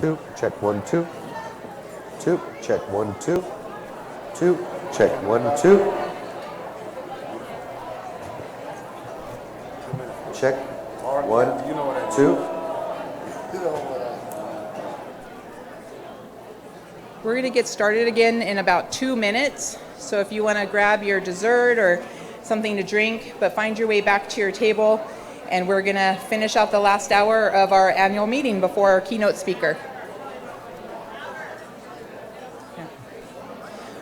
Two, check 1 2. 2, check 1 2. 2, check 1 2. Check 1 2. We're going to get started again in about 2 minutes. So if you want to grab your dessert or something to drink, but find your way back to your table, and we're going to finish out the last hour of our annual meeting before our keynote speaker.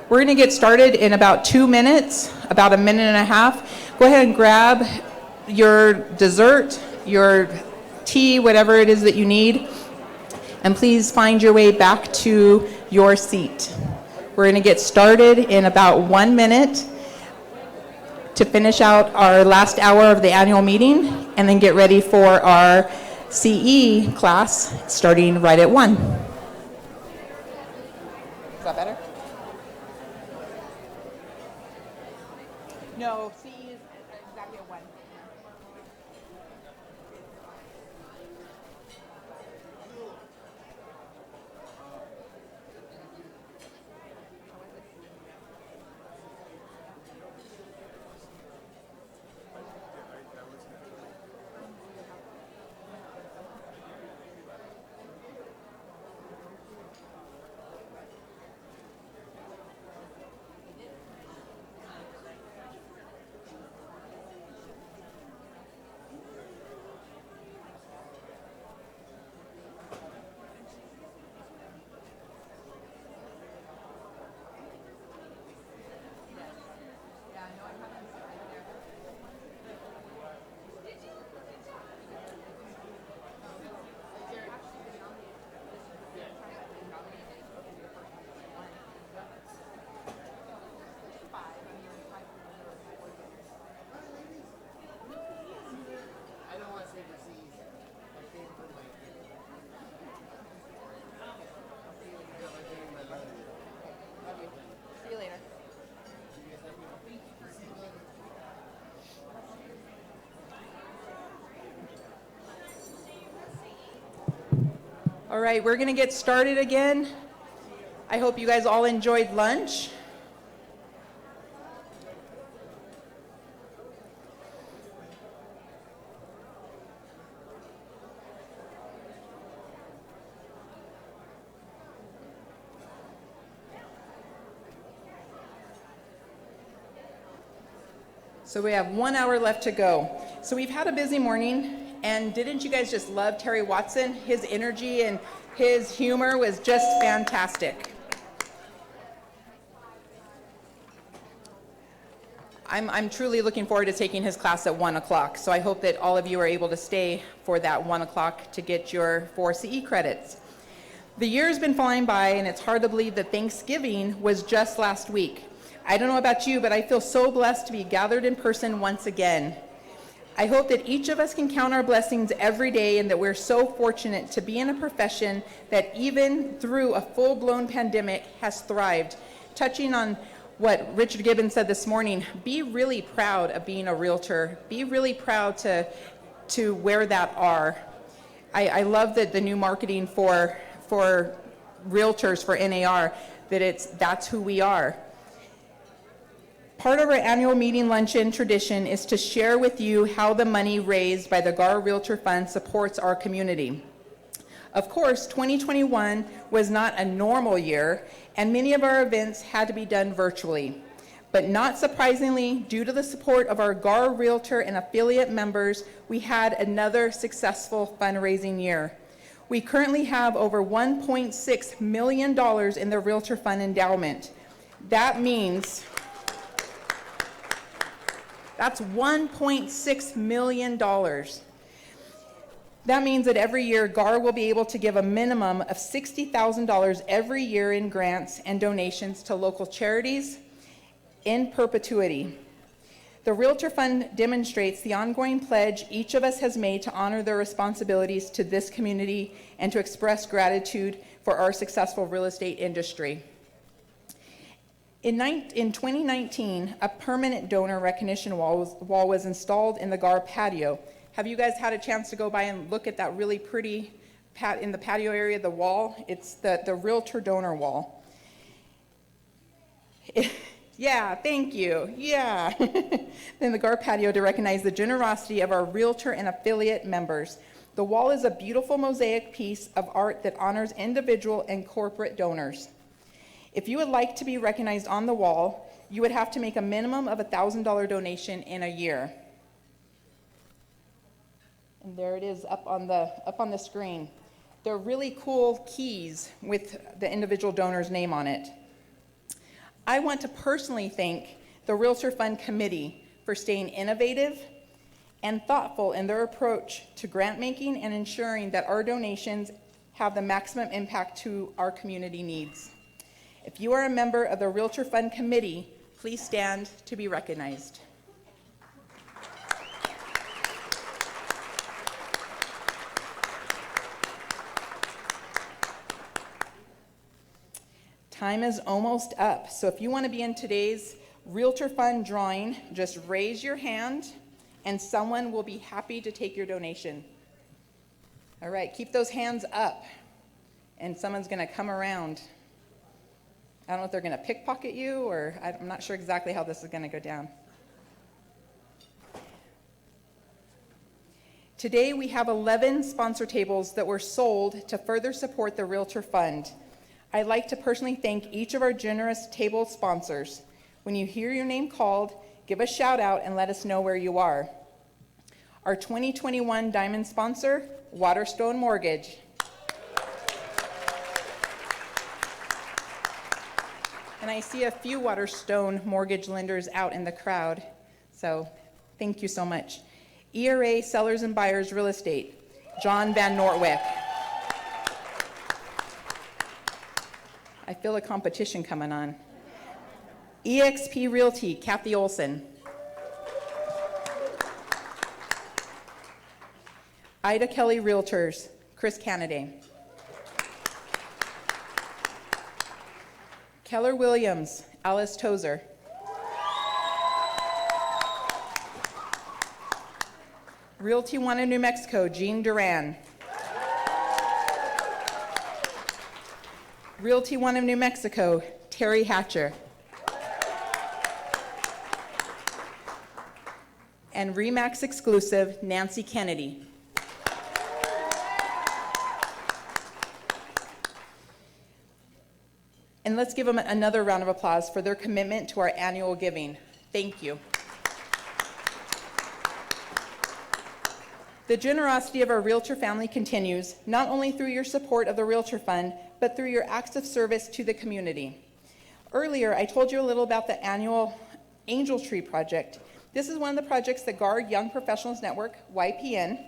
We're going to get started in about 2 minutes, about a minute and a half. Go ahead and grab your dessert, your tea, whatever it is that you need, and please find your way back to your seat. We're going to get started in about 1 minute to finish out our last hour of the annual meeting, and then get ready for our CE class starting right at 1. Is that better? No, CE is exactly at 1. All right, we're going to get started again. I hope you guys all enjoyed lunch. So we have 1 hour left to go. So we've had a busy morning. And didn't you guys just love Terry Watson? His energy and his humor was just fantastic. I'm truly looking forward to taking his class at 1 o'clock. So I hope that all of you are able to stay for that 1 o'clock to get your 4 CE credits. The year's been flying by, and it's hard to believe that Thanksgiving was just last week. I don't know about you, but I feel so blessed to be gathered in person once again. I hope that each of us can count our blessings every day, and that we're so fortunate to be in a profession that even through a full-blown pandemic has thrived. Touching on what Richard Gibbons said this morning, be really proud of being a realtor. Be really proud to wear that R. I love that the new marketing for realtors for NAR, that's who we are. Part of our annual meeting luncheon tradition is to share with you how the money raised by the GAR Realtor Fund supports our community. Of course, 2021 was not a normal year, and many of our events had to be done virtually. But not surprisingly, due to the support of our GAR Realtor and affiliate members, we had another successful fundraising year. We currently have over $1.6 million in the Realtor Fund endowment. That means that's $1.6 million. That means that every year, GAR will be able to give a minimum of $60,000 every year in grants and donations to local charities in perpetuity. The Realtor Fund demonstrates the ongoing pledge each of us has made to honor their responsibilities to this community and to express gratitude for our successful real estate industry. In 2019, a permanent donor recognition wall was installed in the GAR patio. Have you guys had a chance to go by and look at that really pretty in the patio area, the wall, it's the Realtor donor wall. Yeah, thank you. Yeah. In the GAR patio to recognize the generosity of our Realtor and affiliate members. The wall is a beautiful mosaic piece of art that honors individual and corporate donors. If you would like to be recognized on the wall, you would have to make a minimum of a $1,000 donation in a year. And there it is up on the screen. They're really cool keys with the individual donor's name on it. I want to personally thank the Realtor Fund Committee for staying innovative and thoughtful in their approach to grant making and ensuring that our donations have the maximum impact to our community needs. If you are a member of the Realtor Fund Committee, please stand to be recognized. Time is almost up, so if you want to be in today's Realtor Fund drawing, just raise your hand and someone will be happy to take your donation. All right, keep those hands up and someone's going to come around. I don't know if they're going to pickpocket you or I'm not sure exactly how this is going to go down. Today we have 11 sponsor tables that were sold to further support the Realtor Fund. I'd like to personally thank each of our generous table sponsors. When you hear your name called, give a shout out and let us know where you are. Our 2021 Diamond sponsor, Waterstone Mortgage. And I see a few Waterstone mortgage lenders out in the crowd, so thank you so much. ERA Sellers and Buyers Real Estate, John Van Nortwick. I feel a competition coming on. EXP Realty, Kathy Olson. Ida Kelly Realtors, Chris Canaday. Keller Williams, Alice Tozer. Realty One in New Mexico, Jean Duran. Realty One of New Mexico, Terry Hatcher. And RE/MAX exclusive, Nancy Kennedy. And let's give them another round of applause for their commitment to our annual giving. Thank you. The generosity of our Realtor family continues, not only through your support of the Realtor Fund, but through your acts of service to the community. Earlier, I told you a little about the annual Angel Tree Project. This is one of the projects that GAR Young Professionals Network, YPN,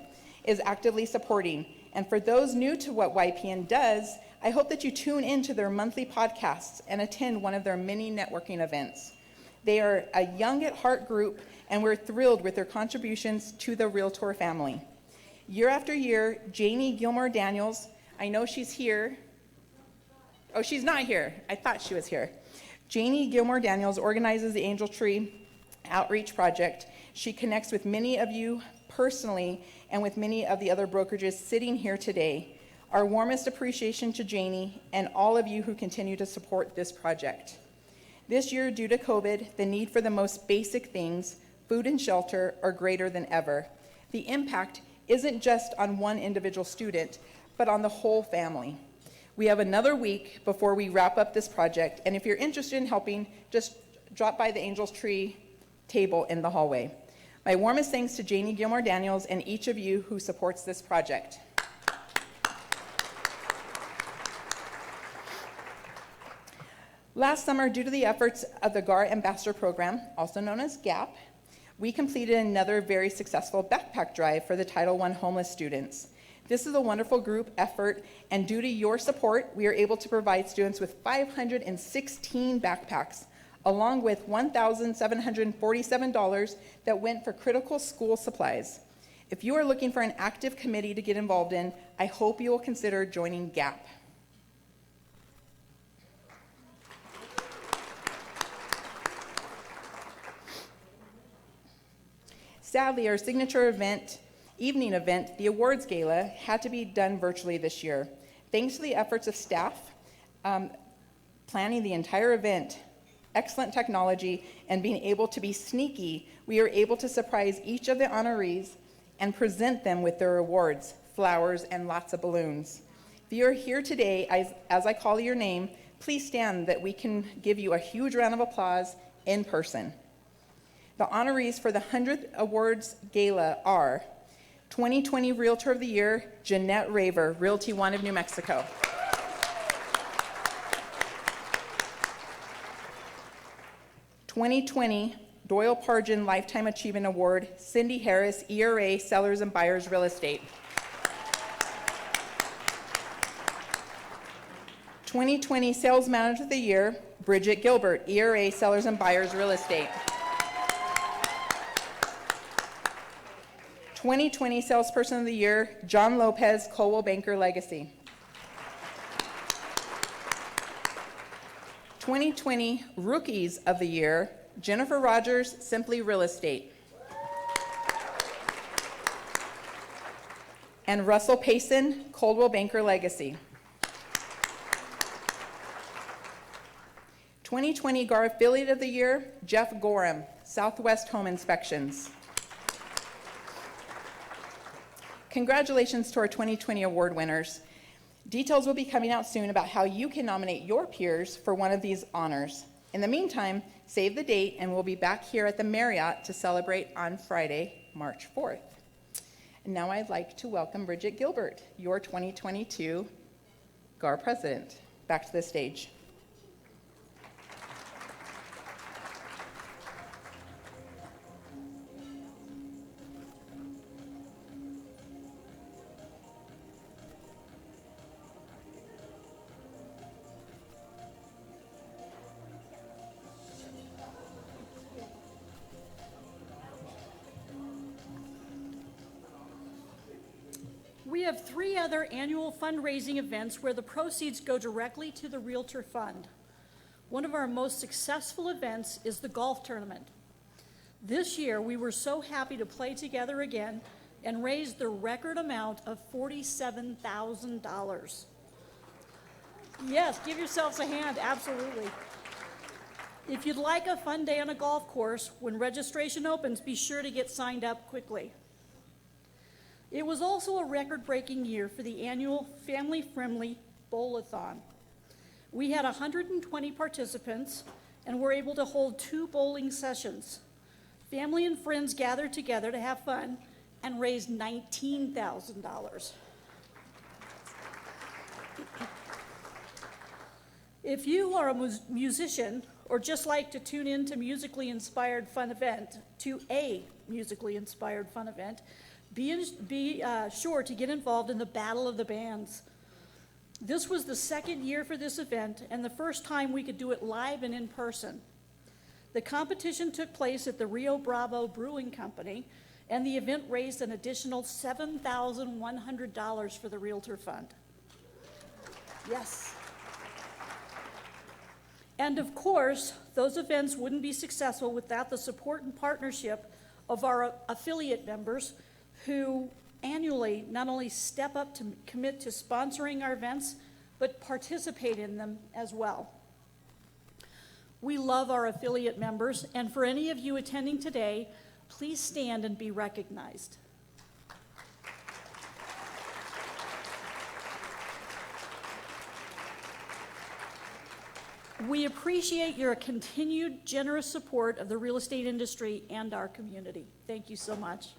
is actively supporting. And for those new to what YPN does, I hope that you tune into their monthly podcasts and attend one of their many networking events. They are a young at heart group, and we're thrilled with their contributions to the Realtor family. Year after year, Janie Gilmore Daniels, I know she's here. Oh, she's not here. I thought she was here. Janie Gilmore Daniels organizes the Angel Tree Outreach Project. She connects with many of you personally and with many of the other brokerages sitting here today. Our warmest appreciation to Janie and all of you who continue to support this project. This year, due to COVID, the need for the most basic things, food and shelter, are greater than ever. The impact isn't just on one individual student, but on the whole family. We have another week before we wrap up this project, and if you're interested in helping, just drop by the Angel's Tree table in the hallway. My warmest thanks to Janie Gilmore Daniels and each of you who supports this project. Last summer, due to the efforts of the GAR Ambassador Program, also known as GAP, we completed another very successful backpack drive for the Title I homeless students. This is a wonderful group effort, and due to your support, we are able to provide students with 516 backpacks, along with $1,747 that went for critical school supplies. If you are looking for an active committee to get involved in, I hope you will consider joining GAP. Sadly, our signature event evening event, the awards gala, had to be done virtually this year. Thanks to the efforts of staff planning the entire event, excellent technology, and being able to be sneaky, we were able to surprise each of the honorees and present them with their awards, flowers, and lots of balloons. If you're here today, as I call your name, please stand that we can give you a huge round of applause in person. The honorees for the 100th Awards Gala are 2020 Realtor of the Year, Jeanette Raver, Realty One of New Mexico. 2020 Doyle Pargin Lifetime Achievement Award, Cindy Harris, ERA, Sellers and Buyers Real Estate. 2020 Sales Manager of the Year, Bridget Gilbert, ERA, Sellers and Buyers Real Estate. 2020 Salesperson of the Year, John Lopez, Coldwell Banker Legacy. 2020 Rookies of the Year, Jennifer Rogers, Simply Real Estate. And Russell Payson, Coldwell Banker Legacy. 2020 GAR Affiliate of the Year, Jeff Gorham, Southwest Home Inspections. Congratulations to our 2020 award winners. Details will be coming out soon about how you can nominate your peers for one of these honors. In the meantime, save the date and we'll be back here at the Marriott to celebrate on Friday, March 4th. And now I'd like to welcome Bridget Gilbert, your 2022 GAR President. Back to the stage. We have 3 other annual fundraising events where the proceeds go directly to the Realtor Fund. One of our most successful events is the golf tournament. This year, we were so happy to play together again and raise the record amount of $47,000. Yes, give yourselves a hand, absolutely. If you'd like a fun day on a golf course, when registration opens, be sure to get signed up quickly. It was also a record-breaking year for the annual family-friendly bowl-a-thon. We had 120 participants and were able to hold 2 bowling sessions. Family and friends gathered together to have fun and raised $19,000. If you are a musician or just like to tune in to a musically inspired fun event, be sure to get involved in the Battle of the Bands. This was the 2nd year for this event and the first time we could do it live and in person. The competition took place at the Rio Bravo Brewing Company, and the event raised an additional $7,100 for the Realtor Fund. Yes. And of course, those events wouldn't be successful without the support and partnership of our affiliate members, who annually not only step up to commit to sponsoring our events, but participate in them as well. We love our affiliate members, and for any of you attending today, please stand and be recognized. We appreciate your continued generous support of the real estate industry and our community. Thank you so much.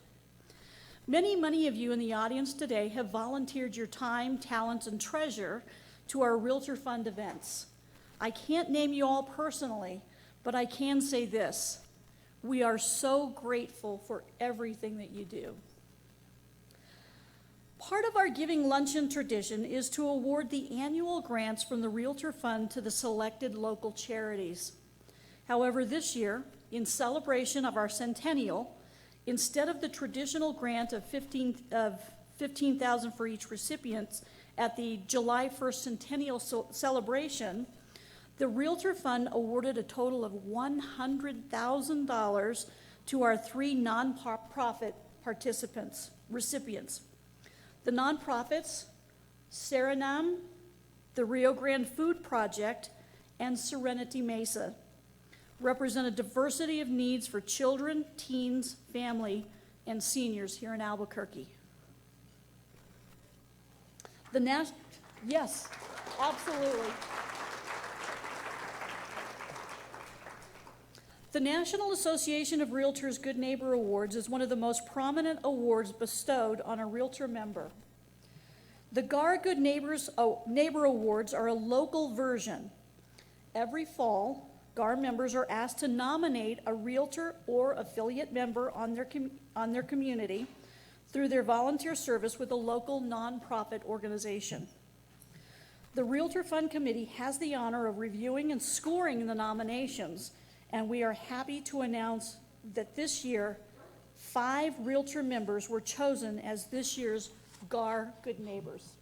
Many of you in the audience today have volunteered your time, talents, and treasure to our Realtor Fund events. I can't name you all personally, but I can say this: we are so grateful for everything that you do. Part of our Giving Luncheon tradition is to award the annual grants from the Realtor Fund to the selected local charities. However, this year, in celebration of our Centennial, instead of the traditional grant of $15,000 for each recipient at the July 1st Centennial celebration, the Realtor Fund awarded a total of $100,000 to our 3 nonprofit recipients. The nonprofits, Suriname, the Rio Grande Food Project, and Serenity Mesa represent a diversity of needs for children, teens, family, and seniors here in Albuquerque. Yes, absolutely. The National Association of Realtors Good Neighbor Awards is one of the most prominent awards bestowed on a Realtor member. The GAR Good Neighbor Awards are a local version. Every fall, GAR members are asked to nominate a Realtor or affiliate member on their community through their volunteer service with a local nonprofit organization. The Realtor Fund Committee has the honor of reviewing and scoring the nominations, and we are happy to announce that this year, 5 Realtor members were chosen as this year's GAR Good Neighbors.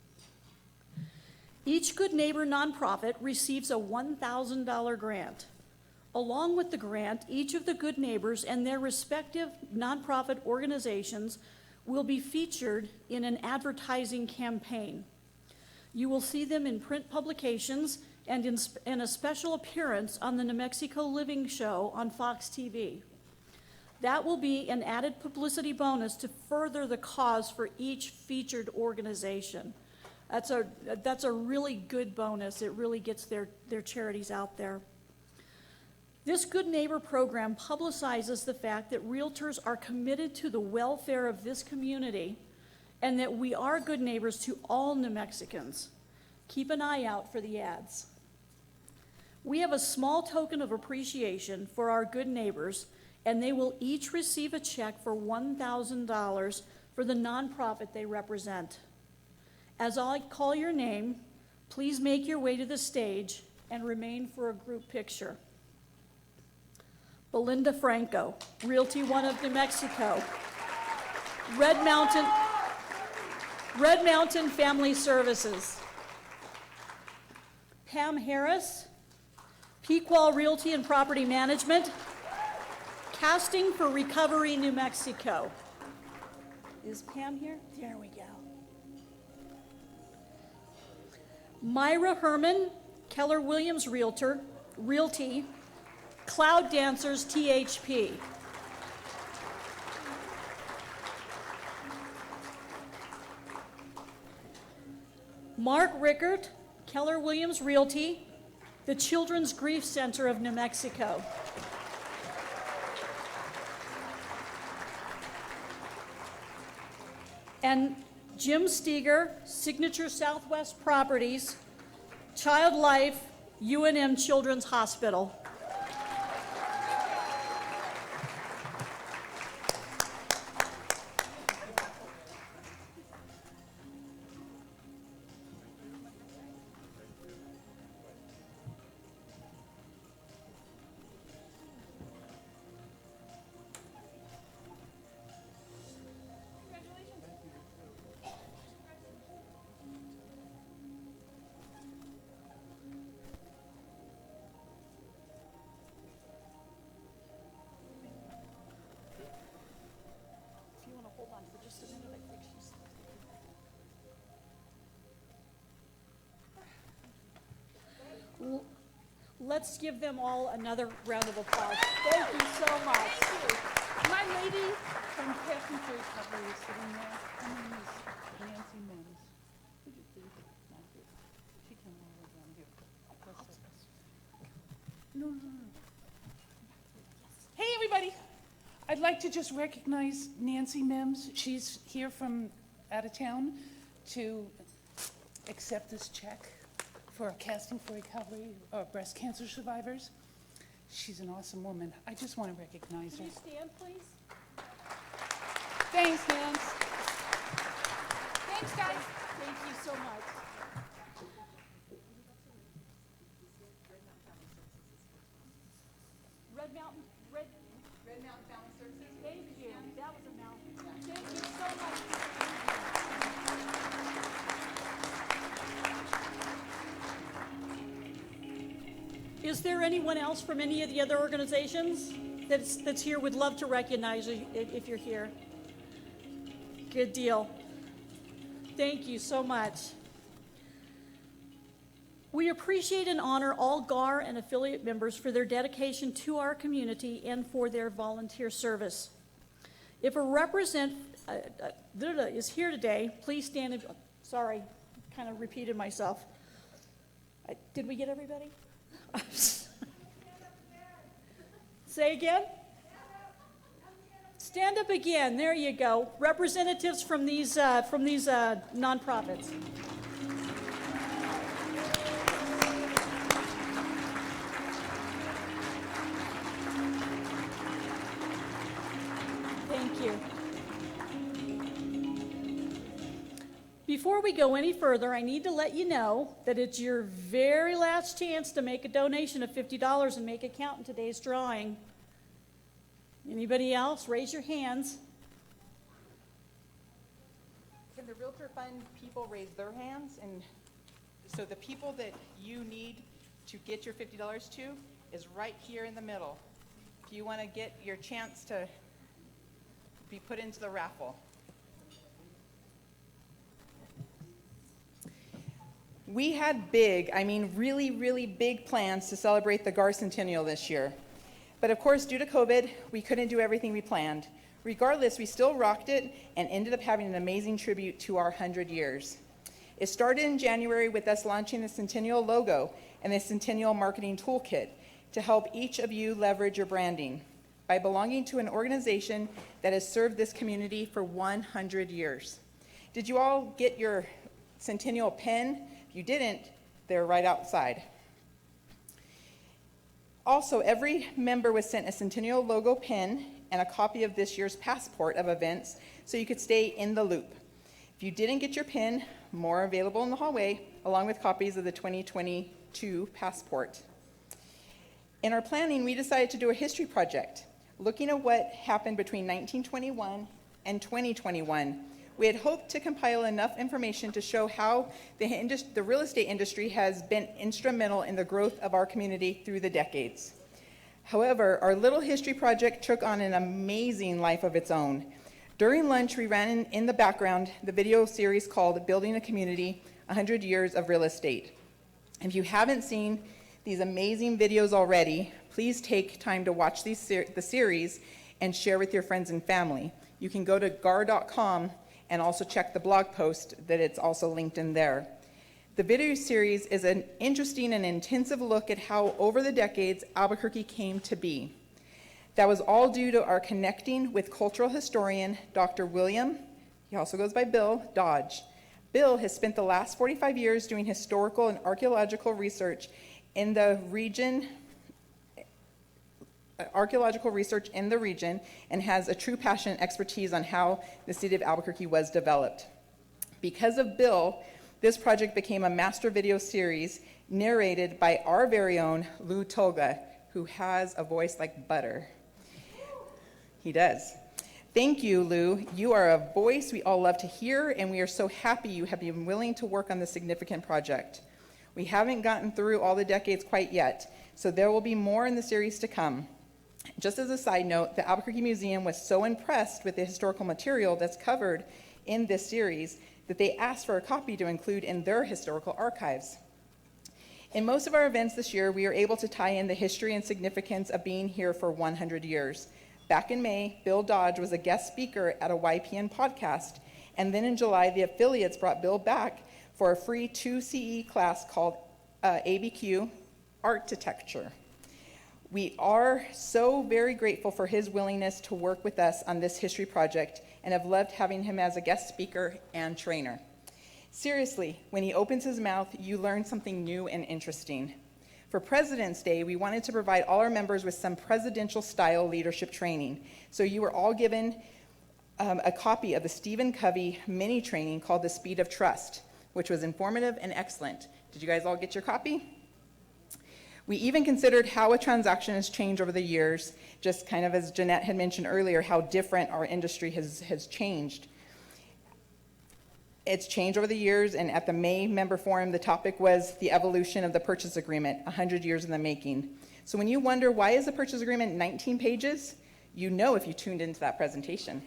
Each Good Neighbor nonprofit receives a $1,000 grant. Along with the grant, each of the Good Neighbors and their respective nonprofit organizations will be featured in an advertising campaign. You will see them in print publications and in a special appearance on the New Mexico Living Show on Fox TV. That will be an added publicity bonus to further the cause for each featured organization. That's a really good bonus. It really gets their charities out there. This Good Neighbor program publicizes the fact that realtors are committed to the welfare of this community and that we are good neighbors to all New Mexicans. Keep an eye out for the ads. We have a small token of appreciation for our good neighbors, and they will each receive a check for $1,000 for the nonprofit they represent. As I call your name, please make your way to the stage and remain for a group picture. Belinda Franco, Realty One of New Mexico. Red Mountain Family Services. Pam Harris, Pequot Realty and Property Management. Casting for Recovery, New Mexico. Is Pam here? There we go. Myra Herman, Keller Williams Realty, Cloud Dancers, THP. Mark Rickert, Keller Williams Realty, the Children's Grief Center of New Mexico. And Jim Steger, Signature Southwest Properties, Child Life, UNM Children's Hospital. Let's give them all another round of applause. Thank you so much. Thank you. My lady from Casting for Recovery is sitting there. Her name is Nancy Mims. Would you please? Not here. She can roll down here. No. Hey, everybody. I'd like to just recognize Nancy Mims. She's here from out of town to accept this check for Casting for Recovery of breast cancer survivors. She's an awesome woman. I just want to recognize her. Can you stand, please? Thanks, Nance. Thanks, guys. Thank you so much. Red Mountain Family Services. Thank you. That was a mouthful. Thank you so much. Is there anyone else from any of the other organizations that's here? Would love to recognize you if you're here. Good deal. Thank you so much. We appreciate and honor all GAR and affiliate members for their dedication to our community and for their volunteer service. If a representative is here today, please stand. Sorry, kind of repeated myself. Did we get everybody? Say again? Stand up again. There you go. Representatives from these nonprofits. Thank you. Before we go any further, I need to let you know that it's your very last chance to make a donation of $50 and make it count in today's drawing. Anybody else? Raise your hands. Can the Realtor Fund people raise their hands? And so the people that you need to get your $50 to is right here in the middle. If you want to get your chance to be put into the raffle. We had big, I mean really, really big plans to celebrate the GAR Centennial this year. But of course, due to COVID, we couldn't do everything we planned. Regardless, we still rocked it and ended up having an amazing tribute to our 100 years. It started in January with us launching the Centennial logo and the Centennial Marketing Toolkit to help each of you leverage your branding by belonging to an organization that has served this community for 100 years. Did you all get your Centennial pin? If you didn't, they're right outside. Also, every member was sent a Centennial logo pin and a copy of this year's passport of events so you could stay in the loop. If you didn't get your pin, more available in the hallway, along with copies of the 2022 passport. In our planning, we decided to do a history project, looking at what happened between 1921 and 2021. We had hoped to compile enough information to show how the real estate industry has been instrumental in the growth of our community through the decades. However, our little history project took on an amazing life of its own. During lunch, we ran in the background the video series called Building a Community, 100 Years of Real Estate. If you haven't seen these amazing videos already, please take time to watch the series and share with your friends and family. You can go to gar.com and also check the blog post that it's also linked in there. The video series is an interesting and intensive look at how over the decades Albuquerque came to be. That was all due to our connecting with cultural historian Dr. William, he also goes by Bill, Dodge. Bill has spent the last 45 years doing historical and archaeological research in the region and has a true passion and expertise on how the city of Albuquerque was developed. Because of Bill, this project became a master video series narrated by our very own Lou Tolga, who has a voice like butter. He does. Thank you, Lou. You are a voice we all love to hear, and we are so happy you have been willing to work on this significant project. We haven't gotten through all the decades quite yet, so there will be more in the series to come. Just as a side note, the Albuquerque Museum was so impressed with the historical material that's covered in this series that they asked for a copy to include in their historical archives. In most of our events this year, we are able to tie in the history and significance of being here for 100 years. Back in May, Bill Dodge was a guest speaker at a YPN podcast, and then in July, the affiliates brought Bill back for a free 2 CE class called ABQ, Architecture. We are so very grateful for his willingness to work with us on this history project and have loved having him as a guest speaker and trainer. Seriously, when he opens his mouth, you learn something new and interesting. For President's Day, we wanted to provide all our members with some presidential-style leadership training. So you were all given a copy of the Stephen Covey mini training called The Speed of Trust, which was informative and excellent. Did you guys all get your copy? We even considered how a transaction has changed over the years, just kind of as Jeanette had mentioned earlier, how different our industry has changed. It's changed over the years, and at the May member forum, the topic was the evolution of the purchase agreement, 100 years in the making. So when you wonder, why is the purchase agreement 19 pages? You know if you tuned into that presentation.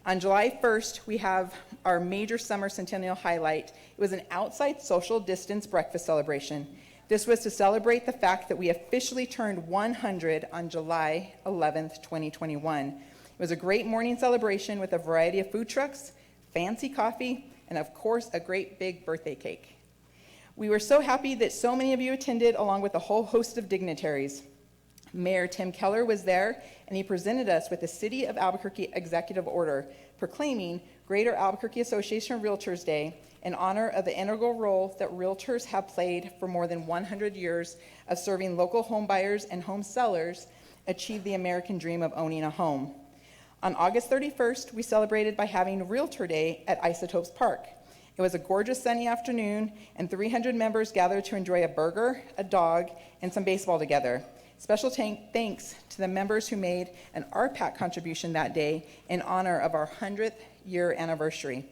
On July 1st, we have our major summer Centennial highlight. It was an outside social distance breakfast celebration. This was to celebrate the fact that we officially turned 100 on July 11th, 2021. It was a great morning celebration with a variety of food trucks, fancy coffee, and of course, a great big birthday cake. We were so happy that so many of you attended, along with a whole host of dignitaries. Mayor Tim Keller was there, and he presented us with the City of Albuquerque Executive Order proclaiming Greater Albuquerque Association of Realtors Day in honor of the integral role that realtors have played for more than 100 years of serving local home buyers and home sellers achieve the American dream of owning a home. On August 31st, we celebrated by having Realtor Day at Isotopes Park. It was a gorgeous sunny afternoon, and 300 members gathered to enjoy a burger, a dog, and some baseball together. Special thanks to the members who made an RPAC contribution that day in honor of our 100th year anniversary.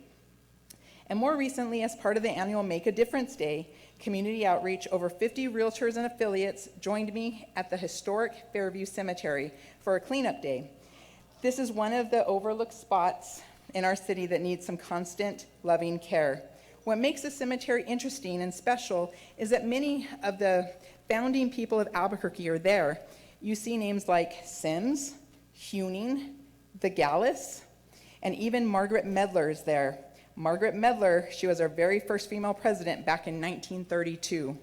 And more recently, as part of the annual Make a Difference Day community outreach, over 50 realtors and affiliates joined me at the historic Fairview Cemetery for a cleanup day. This is one of the overlooked spots in our city that needs some constant, loving care. What makes the cemetery interesting and special is that many of the founding people of Albuquerque are there. You see names like Sims, Huning, the Gallus, and even Margaret Medler is there. Margaret Medler, she was our very first female president back in 1932.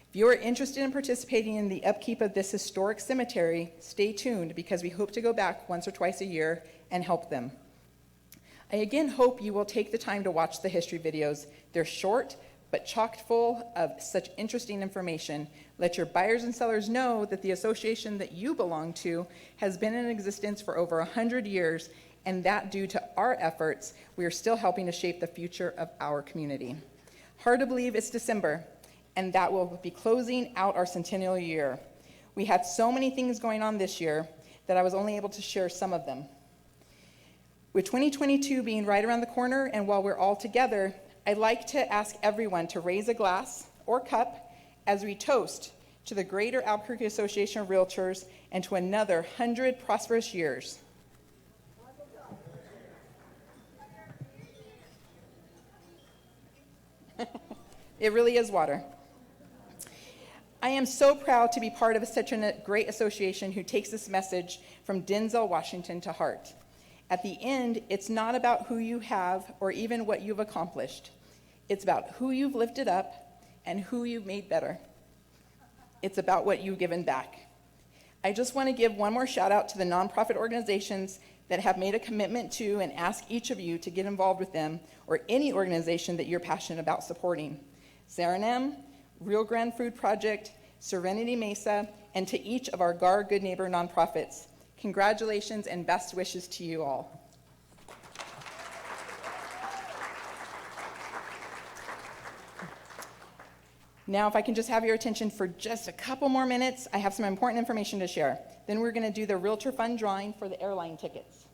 If you are interested in participating in the upkeep of this historic cemetery, stay tuned because we hope to go back once or twice a year and help them. I again hope you will take the time to watch the history videos. They're short, but chock full of such interesting information. Let your buyers and sellers know that the association that you belong to has been in existence for over 100 years, and that due to our efforts, we are still helping to shape the future of our community. Hard to believe it's December, and that will be closing out our centennial year. We had so many things going on this year that I was only able to share some of them. With 2022 being right around the corner, and while we're all together, I'd like to ask everyone to raise a glass or cup as we toast to the Greater Albuquerque Association of Realtors and to another 100 prosperous years. It really is water. I am so proud to be part of such a great association who takes this message from Denzel Washington to heart. At the end, it's not about who you have or even what you've accomplished. It's about who you've lifted up and who you've made better. It's about what you've given back. I just want to give one more shout out to the nonprofit organizations that have made a commitment to and ask each of you to get involved with them or any organization that you're passionate about supporting. Saranam, Rio Grande Food Project, Serenity Mesa, and to each of our GAR Good Neighbor nonprofits. Congratulations and best wishes to you all. Now, if I can just have your attention for just a couple more minutes, I have some important information to share. Then we're going to do the Realtor Fund drawing for the airline tickets.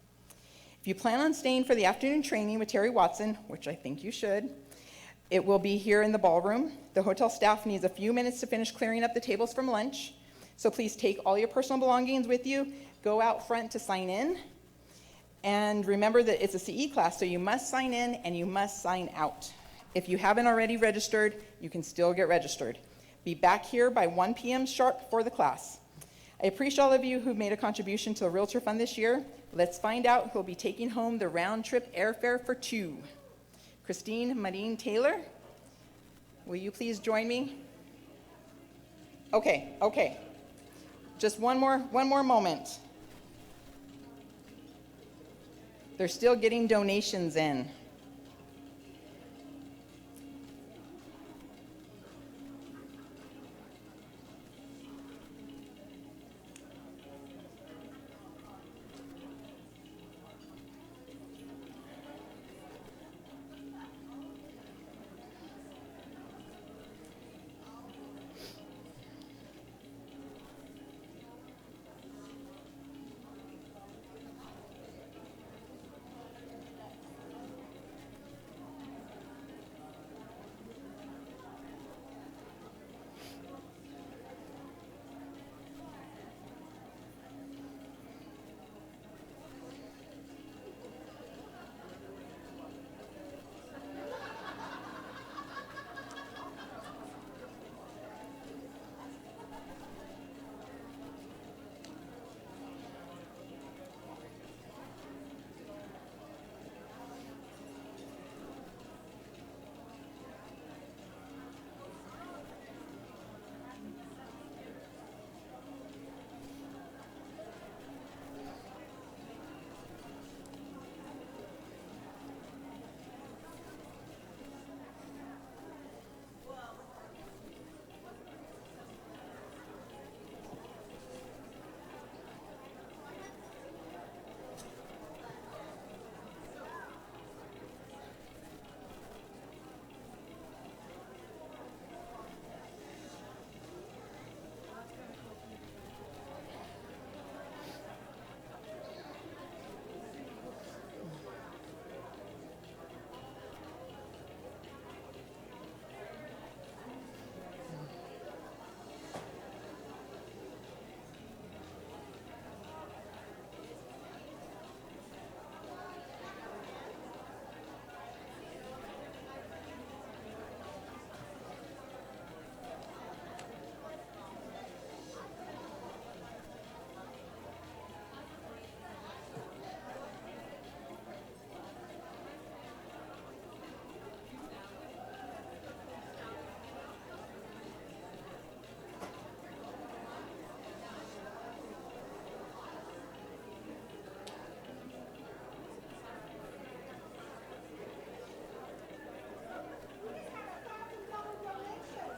If you plan on staying for the afternoon training with Terry Watson, which I think you should, it will be here in the ballroom. The hotel staff needs a few minutes to finish clearing up the tables from lunch. So please take all your personal belongings with you. Go out front to sign in. And remember that it's a CE class, so you must sign in and you must sign out. If you haven't already registered, you can still get registered. Be back here by 1 p.m. sharp for the class. I appreciate all of you who've made a contribution to the Realtor Fund this year. Let's find out who'll be taking home the round-trip airfare for two. Christine Marine Taylor, will you please join me? Okay. Just one more moment. They're still getting donations in.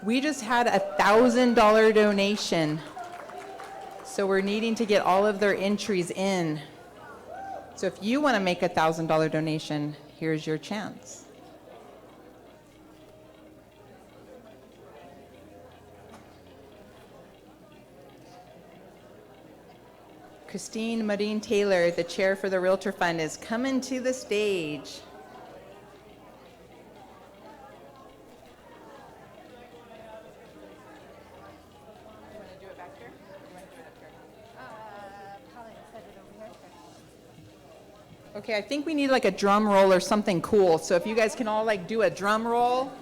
We just had a $1,000 donation. So we're needing to get all of their entries in. So if you want to make a $1,000 donation, here's your chance. Christine Marine Taylor, the chair for the Realtor Fund, is coming to the stage. Okay, I think we need like a drum roll or something cool. So if you guys can all like do a drum roll.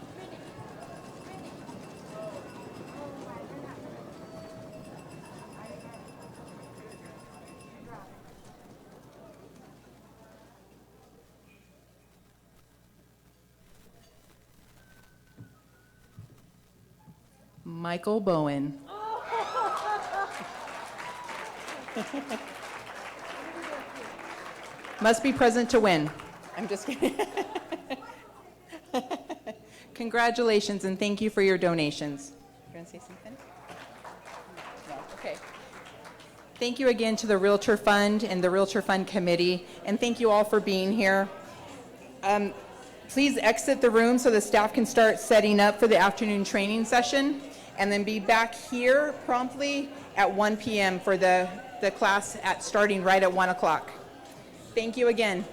Michael Bowen. Must be present to win. I'm just kidding. Congratulations and thank you for your donations. You want to say something? No. Okay. Thank you again to the Realtor Fund and the Realtor Fund Committee, and thank you all for being here. Please exit the room so the staff can start setting up for the afternoon training session, and then be back here promptly at 1 p.m. for the class starting right at 1 o'clock. Thank you again.